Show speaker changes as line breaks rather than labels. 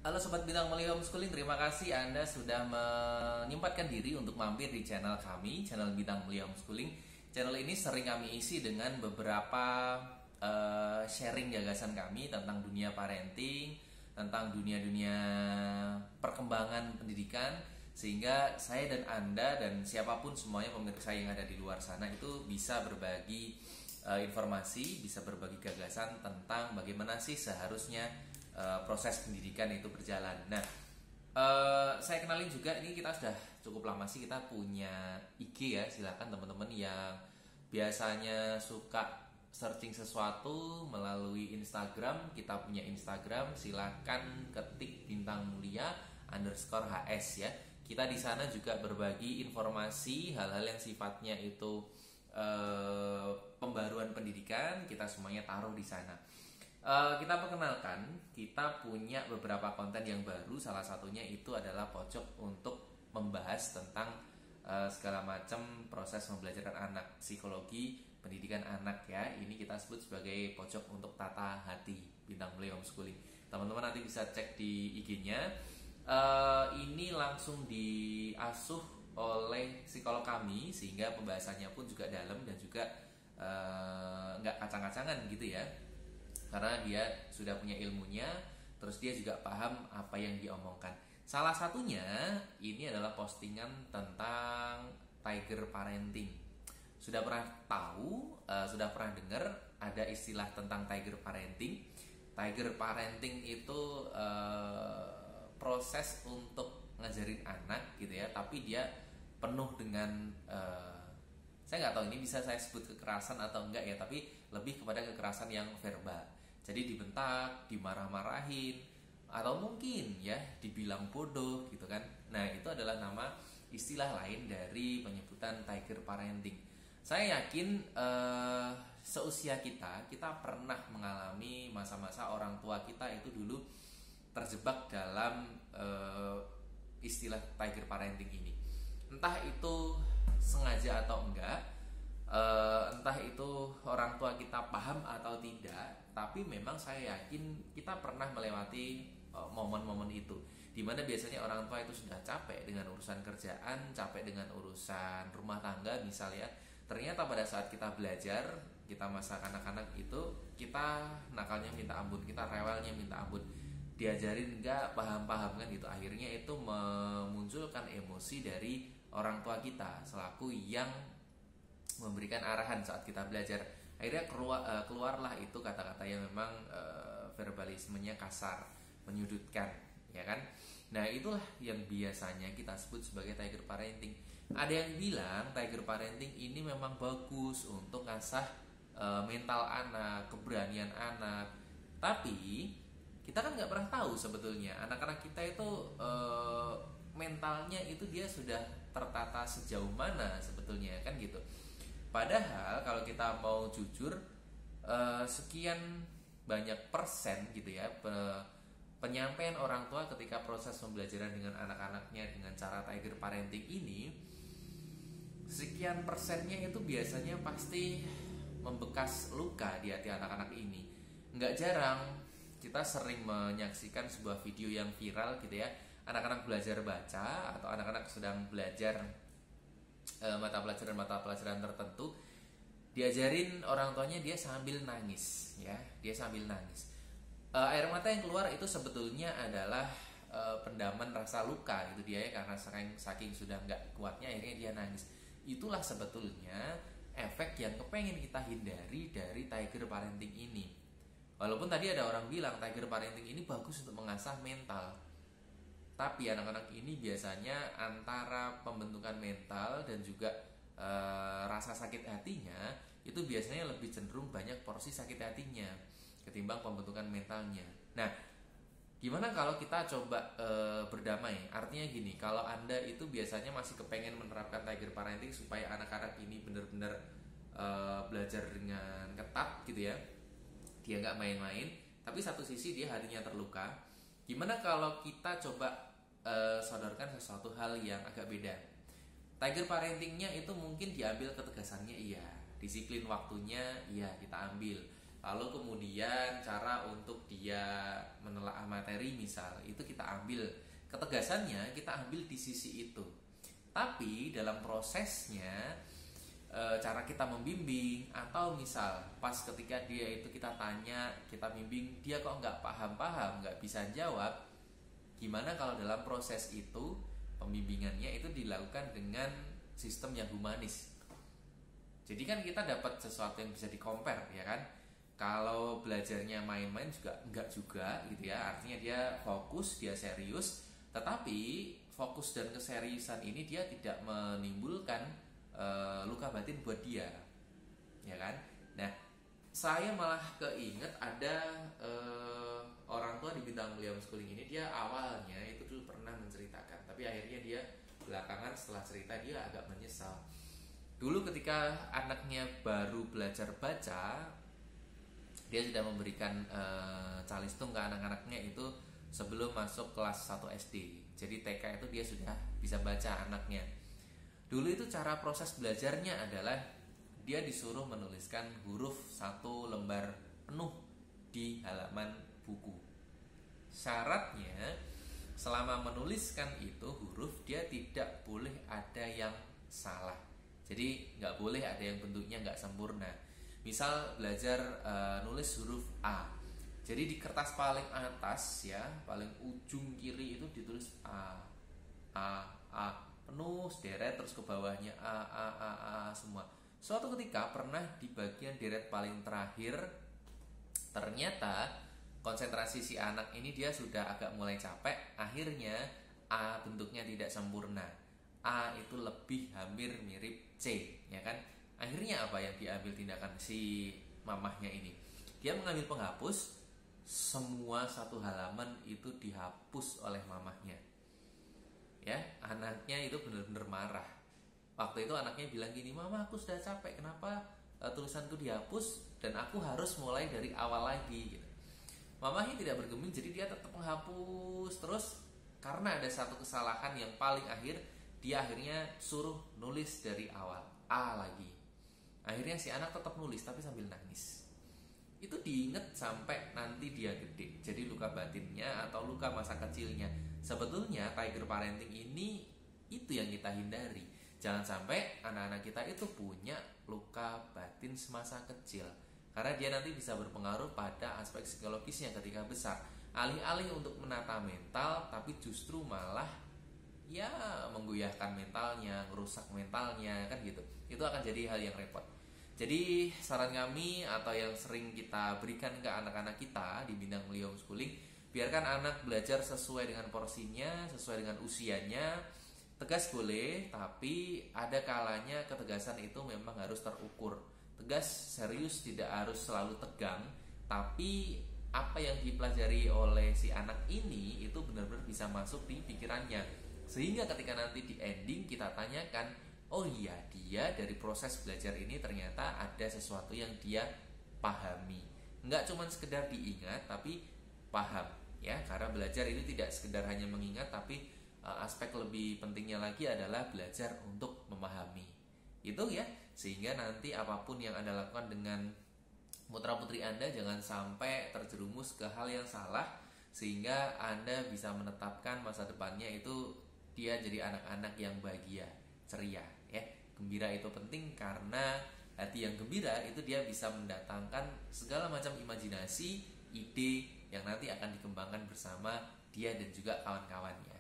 Halo Sobat Bintang Mulia Homeschooling, terima kasih Anda sudah menyempatkan diri untuk mampir di channel kami, channel Bintang Mulia Homeschooling. Channel ini sering kami isi dengan beberapa sharing gagasan kami tentang dunia parenting, tentang dunia-dunia perkembangan pendidikan, sehingga saya dan Anda dan siapapun semuanya pemirsa yang ada di luar sana itu bisa berbagi informasi, bisa berbagi gagasan tentang bagaimana sih seharusnya proses pendidikan itu berjalan. Nah, saya kenalin juga, ini kita sudah cukup lama sih kita punya IG ya. Silakan teman-teman yang biasanya suka searching sesuatu melalui Instagram, kita punya Instagram, silakan ketik bintang mulia _HS ya. Kita di sana juga berbagi informasi hal-hal yang sifatnya itu pembaruan pendidikan, kita semuanya taruh di sana. Kita perkenalkan, kita punya beberapa konten yang baru. Salah satunya itu adalah pojok untuk membahas tentang segala macam proses pembelajaran anak, psikologi pendidikan anak ya. Ini kita sebut sebagai pojok untuk tata hati Bintang Mulia Homeschooling. Teman-teman nanti bisa cek di IG-nya. Ini langsung diasuh oleh psikolog kami, sehingga pembahasannya pun juga dalam dan juga nggak kacang-kacangan gitu ya, karena dia sudah punya ilmunya, terus dia juga paham apa yang diomongkan. Salah satunya ini adalah postingan tentang tiger parenting. Sudah pernah tahu, sudah pernah dengar ada istilah tentang tiger parenting. Tiger parenting itu proses untuk ngajarin anak gitu ya, tapi dia penuh dengan saya nggak tahu ini bisa saya sebut kekerasan atau enggak ya, tapi lebih kepada kekerasan yang verbal. Jadi dibentak, dimarah-marahin, atau mungkin ya dibilang bodoh gitu kan. Nah, itu adalah nama istilah lain dari penyebutan tiger parenting. Saya yakin seusia kita pernah mengalami masa-masa orang tua kita itu dulu terjebak dalam istilah tiger parenting ini. Entah itu sengaja atau enggak, entah itu orang tua kita paham atau tidak, tapi memang saya yakin kita pernah melewati momen-momen itu, dimana biasanya orang tua itu sudah capek dengan urusan kerjaan, capek dengan urusan rumah tangga misalnya. Ternyata pada saat kita belajar, kita masa anak-anak itu, kita nakalnya minta ampun, kita rewelnya minta ampun, diajarin enggak paham-paham kan gitu. Akhirnya itu memunculkan emosi dari orang tua kita selaku yang memberikan arahan saat kita belajar. Akhirnya keluarlah itu kata-kata yang memang verbalismenya kasar, menyudutkan, ya kan? Nah, itulah yang biasanya kita sebut sebagai tiger parenting. Ada yang bilang tiger parenting ini memang bagus untuk ngasah mental anak, keberanian anak. Tapi kita kan nggak pernah tahu sebetulnya anak-anak kita itu mentalnya itu dia sudah tertata sejauh mana sebetulnya kan gitu. Padahal kalau kita mau jujur, sekian banyak persen gitu ya penyampaian orang tua ketika proses pembelajaran dengan anak-anaknya dengan cara tiger parenting ini, sekian persennya itu biasanya pasti membekas luka di hati anak-anak ini. Nggak jarang kita sering menyaksikan sebuah video yang viral gitu ya, anak-anak belajar baca atau anak-anak sedang belajar mata pelajaran tertentu, diajarin orang tuanya, dia sambil nangis ya, dia sambil nangis. Air mata yang keluar itu sebetulnya adalah pendaman rasa luka gitu dia ya, karena saking sudah nggak kuatnya akhirnya dia nangis. Itulah sebetulnya efek yang kepengen kita hindari dari tiger parenting ini. Walaupun tadi ada orang bilang tiger parenting ini bagus untuk mengasah mental, tapi anak-anak ini biasanya antara pembentukan mental dan juga rasa sakit hatinya itu biasanya lebih cenderung banyak porsi sakit hatinya ketimbang pembentukan mentalnya. Nah, gimana kalau kita coba berdamai? Artinya gini, kalau Anda itu biasanya masih kepengen menerapkan tiger parenting supaya anak-anak ini benar-benar belajar dengan ketat gitu ya, dia nggak main-main, tapi satu sisi dia hatinya terluka. Gimana kalau kita coba sodorkan sesuatu hal yang agak beda? Tiger parentingnya itu mungkin diambil ketegasannya, iya. Disiplin waktunya, iya kita ambil. Lalu kemudian cara untuk dia menelaah materi misal, itu kita ambil ketegasannya, kita ambil di sisi itu. Tapi dalam prosesnya, cara kita membimbing, atau misal pas ketika dia itu kita tanya, kita bimbing, dia kok nggak paham-paham, nggak bisa jawab, gimana kalau dalam proses itu pembimbingannya itu dilakukan dengan sistem yang humanis. Jadi kan kita dapat sesuatu yang bisa di-compare, ya kan? Kalau belajarnya main-main juga enggak juga gitu ya. Artinya dia fokus, dia serius, tetapi fokus dan keseriusan ini dia tidak menimbulkan luka batin buat dia. Ya kan? Nah, saya malah keinget ada orang tua di Bintang Mulia Homeschooling ini, dia awalnya itu dulu pernah menceritakan, tapi akhirnya dia belakangan setelah cerita dia agak menyesal. Dulu ketika anaknya baru belajar baca, dia sudah memberikan calistung ke anak-anaknya itu sebelum masuk kelas 1 SD. Jadi TK itu dia sudah bisa baca anaknya. Dulu itu cara proses belajarnya adalah dia disuruh menuliskan huruf 1 lembar penuh di halaman buku. Syaratnya selama menuliskan itu huruf, dia tidak boleh ada yang salah. Jadi nggak boleh ada yang bentuknya nggak sempurna. Misal belajar nulis huruf A, jadi di kertas paling atas ya, paling ujung kiri itu ditulis A penuh sederet, terus ke bawahnya A semua. Suatu ketika pernah di bagian deret paling terakhir, ternyata konsentrasi si anak ini dia sudah agak mulai capek, akhirnya A bentuknya tidak sempurna. A itu lebih hampir mirip C, ya kan? Akhirnya apa yang diambil tindakan si mamahnya ini? Dia mengambil penghapus, semua 1 halaman itu dihapus oleh mamahnya. Ya, anaknya itu benar-benar marah. Waktu itu anaknya bilang gini, "Mama, aku sudah capek, kenapa tulisanku dihapus dan aku harus mulai dari awal lagi?" Gitu. Mamahnya tidak bergeming, jadi dia tetap menghapus terus. Karena ada satu kesalahan yang paling akhir, dia akhirnya suruh nulis dari awal, A lagi. Akhirnya si anak tetap nulis tapi sambil nangis. Itu diingat sampai nanti dia gede. Jadi luka batinnya atau luka masa kecilnya. Sebetulnya tiger parenting ini itu yang kita hindari. Jangan sampai anak-anak kita itu punya luka batin semasa kecil, karena dia nanti bisa berpengaruh pada aspek psikologisnya ketika besar. Alih-alih untuk menata mental, tapi justru malah ya menggoyahkan mentalnya, merusak mentalnya, kan gitu. Itu akan jadi hal yang repot. Jadi saran kami atau yang sering kita berikan ke anak-anak kita di Bintang Mulia Homeschooling, biarkan anak belajar sesuai dengan porsinya, sesuai dengan usianya. Tegas boleh, tapi ada kalanya ketegasan itu memang harus terukur. Tegas, serius, tidak harus selalu tegang, tapi apa yang dipelajari oleh si anak ini itu benar-benar bisa masuk di pikirannya. Sehingga ketika nanti di ending kita tanyakan, oh iya, dia dari proses belajar ini ternyata ada sesuatu yang dia pahami. Nggak cuma sekedar diingat, tapi paham. Ya, karena belajar itu tidak sekedar hanya mengingat, tapi aspek lebih pentingnya lagi adalah belajar untuk memahami. Itu ya, sehingga nanti apapun yang Anda lakukan dengan putra-putri Anda jangan sampai terjerumus ke hal yang salah, sehingga Anda bisa menetapkan masa depannya itu dia jadi anak-anak yang bahagia, ceria, ya. Gembira itu penting karena hati yang gembira itu dia bisa mendatangkan segala macam imajinasi, ide yang nanti akan dikembangkan bersama dia dan juga kawan-kawannya.